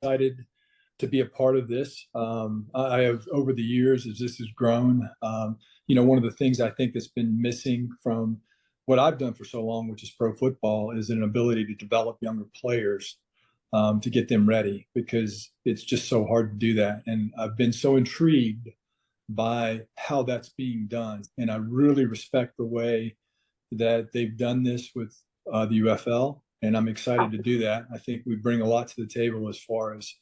excited to be a part of this. I have, over the years, as this has grown, one of the things I think that's been missing from what I've done for so long, which is pro football, is an ability to develop younger players, to get them ready, because it's just so hard to do that. And I've been so intrigued by how that's being done. And I really respect the way that they've done this with the UFL. And I'm excited to do that. I think we bring a lot to the table as far as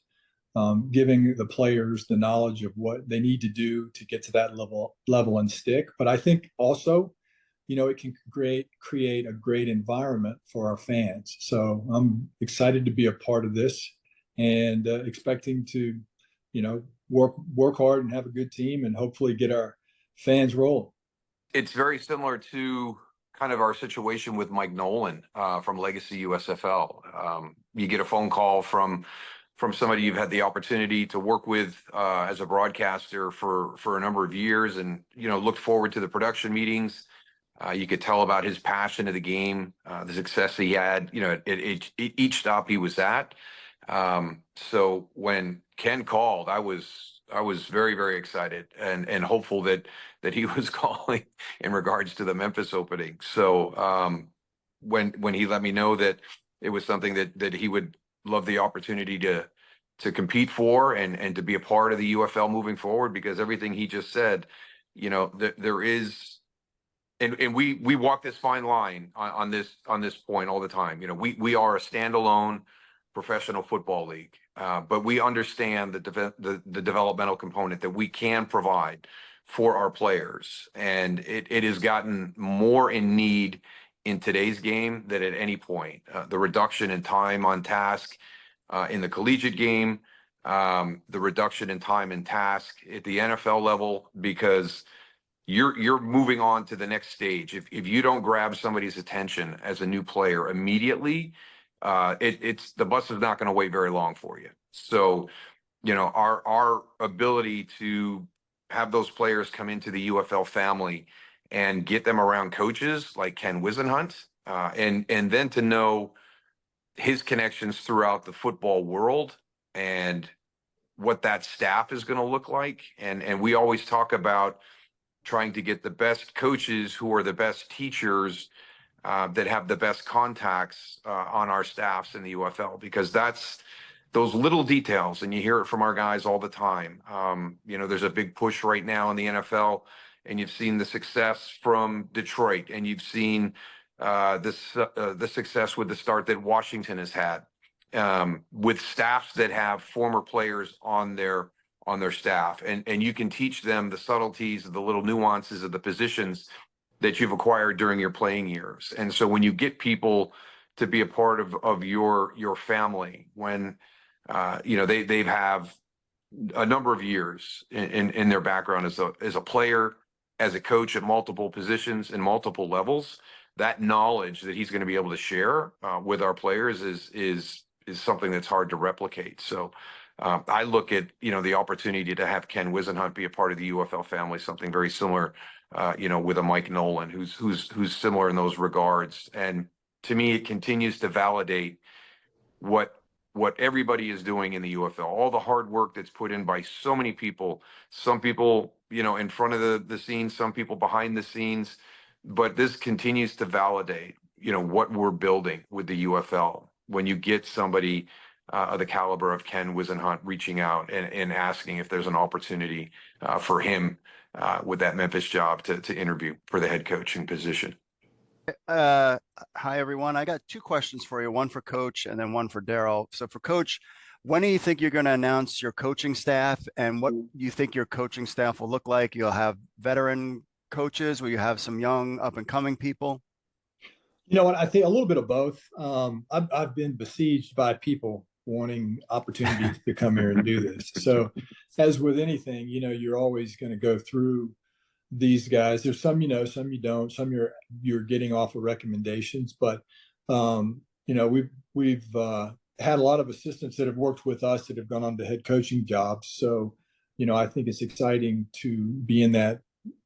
giving the players the knowledge of what they need to do to get to that level and stick. But I think also, it can create a great environment for our fans. So I'm excited to be a part of this, and expecting to, work hard and have a good team and hopefully get our fans rolling. It's very similar to kind of our situation with Mike Nolan from Legacy USFL. You get a phone call from somebody you've had the opportunity to work with as a broadcaster for a number of years, and looked forward to the production meetings. You could tell about his passion of the game, the success he had, at each stop he was at. So when Ken called, I was very, very excited and hopeful that he was calling in regards to the Memphis opening. So when he let me know that it was something that he would love the opportunity to compete for and to be a part of the UFL moving forward, because everything he just said, there is. And we walk this fine line on this point all the time. We are a standalone professional football league, but we understand the developmental component that we can provide for our players, and it has gotten more in need in today's game than at any point. The reduction in time on task in the collegiate game, the reduction in time in task at the NFL level, because you're moving on to the next stage. If you don't grab somebody's attention as a new player immediately, it's the bus is not going to wait very long for you. So, our ability to have those players come into the UFL family and get them around coaches like Ken Whisenhunt, and then to know his connections throughout the football world and what that staff is going to look like. And we always talk about trying to get the best coaches who are the best teachers, that have the best contacts on our staffs in the UFL, because that's those little details, and you hear it from our guys all the time. There's a big push right now in the NFL, and you've seen the success from Detroit, and you've seen the success with the start that Washington has had, with staffs that have former players on their staff, and you can teach them the subtleties, the little nuances of the positions that you've acquired during your playing years. And so when you get people to be a part of your family, when they have a number of years in their background as a player, as a coach at multiple positions and multiple levels, that knowledge that he's going to be able to share with our players is something that's hard to replicate. So I look at the opportunity to have Ken Whisenhunt be a part of the UFL family, something very similar, with a Mike Nolan, who's similar in those regards. And to me, it continues to validate what everybody is doing in the UFL, all the hard work that's put in by so many people. Some people, in front of the scenes, some people behind the scenes, but this continues to validate, what we're building with the UFL. When you get somebody of the caliber of Ken Whisenhunt reaching out and asking if there's an opportunity for him with that Memphis job to interview for the head coaching position. Hi, everyone. I got two questions for you, one for Coach and then one for Daryl. So for Coach, when do you think you're going to announce your coaching staff, and what do you think your coaching staff will look like? You'll have veteran coaches? Will you have some young up-and-coming people? You know what? I think a little bit of both. I've been besieged by people wanting opportunities to come here and do this. So as with anything, you're always going to go through these guys. There's some some you don't, some you're getting off of recommendations, but we've had a lot of assistants that have worked with us that have gone on to head coaching jobs. So I think it's exciting to be in that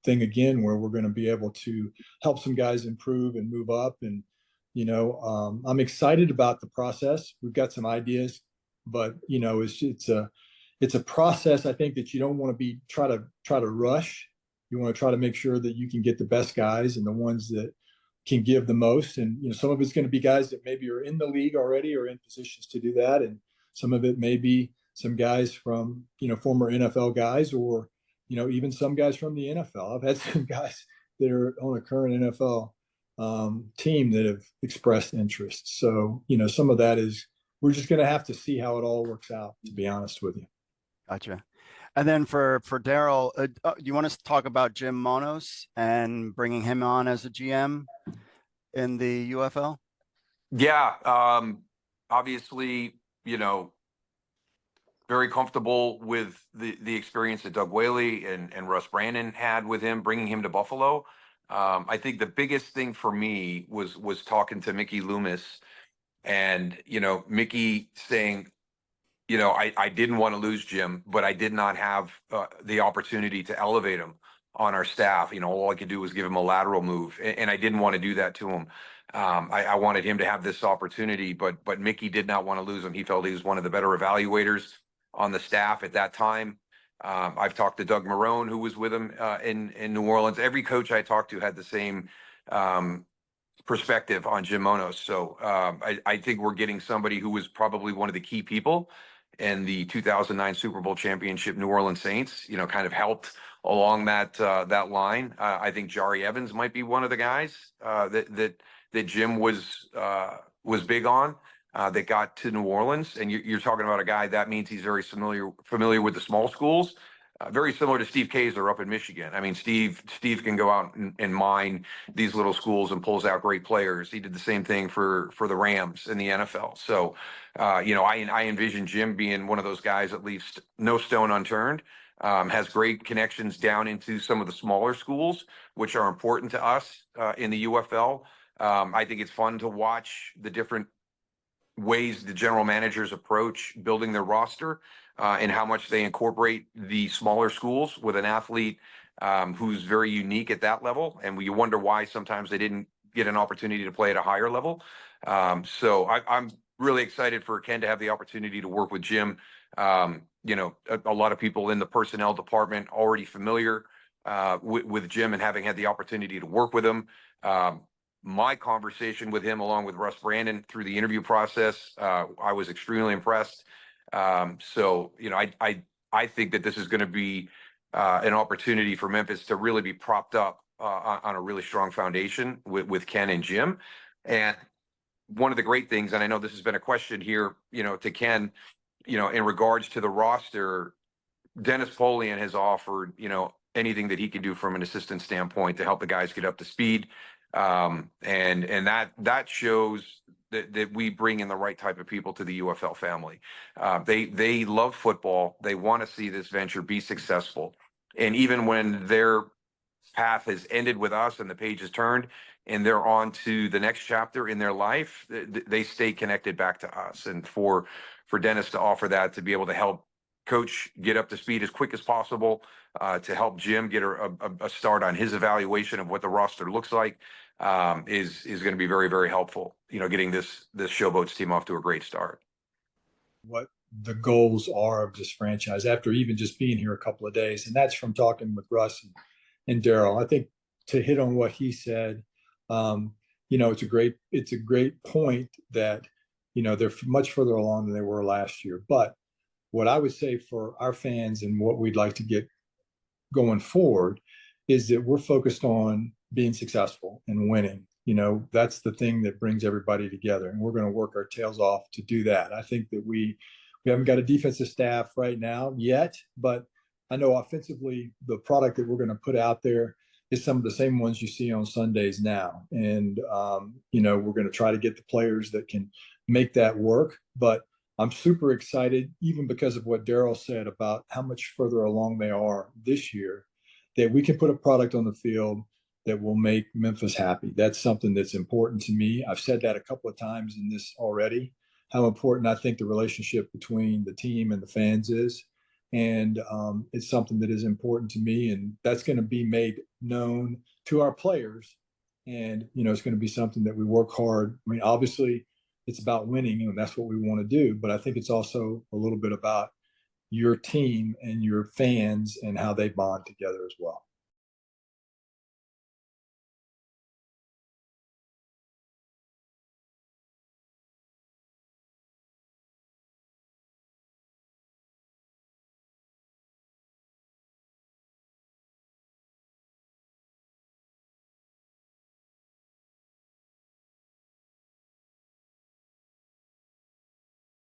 thing again, where we're going to be able to help some guys improve and move up. And I'm excited about the process. We've got some ideas but it's a process. I think that you don't want to try to rush. You want to try to make sure that you can get the best guys and the ones that can give the most. And some of it's going to be guys that maybe are in the league already or in positions to do that, and some of it may be some guys from former NFL guys, or even some guys from the NFL. I've had some guys that are on a current NFL team that have expressed interest. So some of that is, we're just going to have to see how it all works out, to be honest with you. Gotcha. And then for Daryl, do you want us to talk about Jim Monos and bringing him on as a GM in the UFL? Yeah. Obviously, very comfortable with the experience that Doug Whaley and Russ Brandon had with him, bringing him to Buffalo. I think the biggest thing for me was talking to Mickey Loomis, and Mickey saying, I didn't want to lose Jim, but I did not have the opportunity to elevate him on our staff. All I could do was give him a lateral move, and I didn't want to do that to him. I wanted him to have this opportunity, but Mickey did not want to lose him. He felt he was one of the better evaluators on the staff at that time. I've talked to Doug Marrone, who was with him in New Orleans. Every coach I talked to had the same perspective on Jim Monos. So I think we're getting somebody who was probably one of the key people in the 2009 Super Bowl championship New Orleans Saints, kind of helped along that line. I think Jari Evans might be one of the guys that Jim was big on, that got to New Orleans. And you're talking about a guy that means he's very familiar with the small schools. Very similar to Steve Kaiser up in Michigan. I mean, Steve can go out and mine these little schools and pulls out great players. He did the same thing for the Rams in the NFL. So, I envision Jim being one of those guys, at least no stone unturned. Has great connections down into some of the smaller schools, which are important to us in the UFL. I think it's fun to watch the different ways the general managers approach building their roster, and how much they incorporate the smaller schools with an athlete who's very unique at that level. And we wonder why sometimes they didn't get an opportunity to play at a higher level. So I'm really excited for Ken to have the opportunity to work with Jim. A lot of people in the personnel department already familiar with Jim and having had the opportunity to work with him. My conversation with him, along with Russ Brandon through the interview process, I was extremely impressed. So, I think that this is going to be an opportunity for Memphis to really be propped up on a really strong foundation with Ken and Jim. And one of the great things, and I know this has been a question here, to Ken, in regards to the roster, Dennis Polian has offered, anything that he can do from an assistant standpoint to help the guys get up to speed. And that shows that we bring in the right type of people to the UFL family. They love football. They want to see this venture be successful. And even when their path has ended with us and the page is turned and they're on to the next chapter in their life, they stay connected back to us. And for Dennis to offer that, to be able to help Coach get up to speed as quick as possible, to help Jim get a start on his evaluation of what the roster looks like, is going to be very, very helpful, getting this Showboats team off to a great start. What the goals are of this franchise after even just being here a couple of days. And that's from talking with Russ and Daryl. I think to hit on what he said, it's a great point that, they're much further along than they were last year. But what I would say for our fans and what we'd like to get going forward is that we're focused on being successful and winning. That's the thing that brings everybody together, and we're going to work our tails off to do that. I think that we haven't got a defensive staff right now yet, but I know offensively, the product that we're going to put out there is some of the same ones you see on Sundays now. And, we're going to try to get the players that can make that work. But I'm super excited, even because of what Daryl said about how much further along they are this year, that we can put a product on the field that will make Memphis happy. That's something that's important to me. I've said that a couple of times in this already, how important I think the relationship between the team and the fans is. And it's something that is important to me, and that's going to be made known to our players. And, it's going to be something that we work hard. I mean, obviously, it's about winning, and that's what we want to do. But I think it's also a little bit about your team and your fans and how they bond together as well.